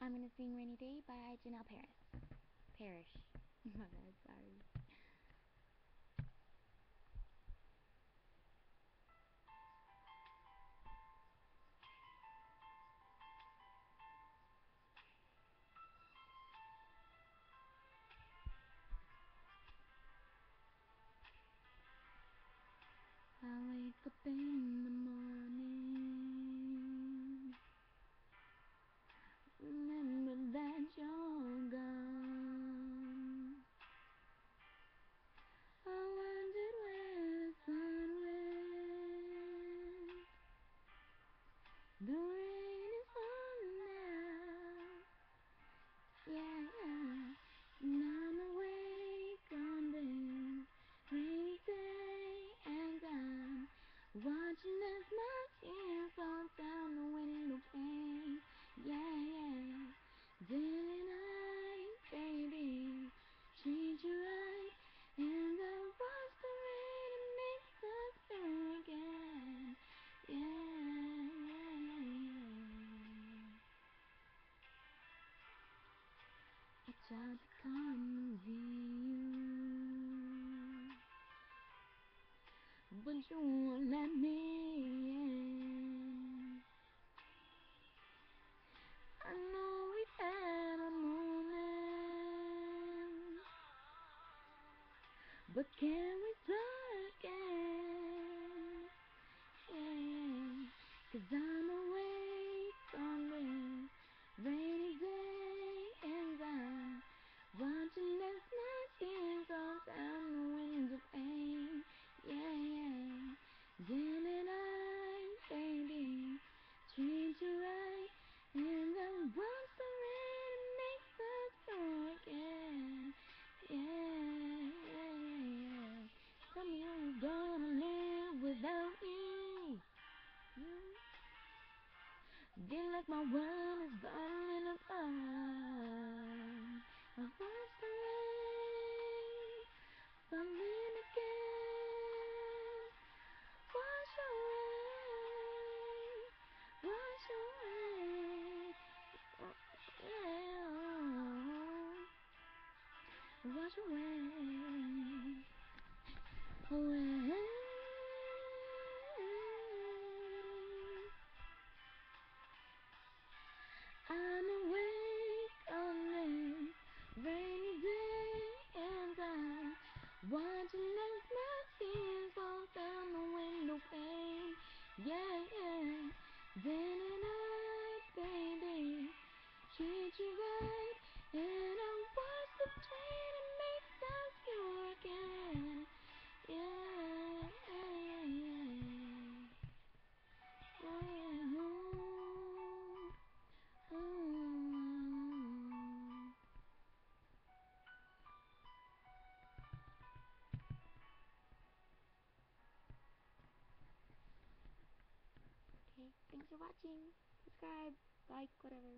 I'm gonna sing Rainy Day by Janel Parrish. My bad, sorry. I wake up in the morning, remember that you're gone. I wondered where the sun went. The rain is on now, yeah, and I'm awake on this rainy day, and I'm watching as my tears fall down the window pane, yeah. Didn't I, baby, treat you right? And I watch the rain and makes us through again, yeah. I tried to come and see you, but you won't let me in. I know we've had a moment, but can we start again? Yeah, 'cause I'm awake on this rainy day, and I'm watching as my tears fall down the window pane, yeah. Didn't I, baby, treat you right? And I watch the rain makes us through again, yeah. Tell me how you gonna live without me. Feel like my world is falling apart. I watch the rain falling again. Wash away, wash away, yeah. Wash away, away. I'm awake on this rainy day, and I'm watching as my tears fall down the window pane, yeah. Didn't I, baby, treat you right? And I watch the train and makes us pure again, yeah. Okay, thanks for watching. Subscribe, like, whatever.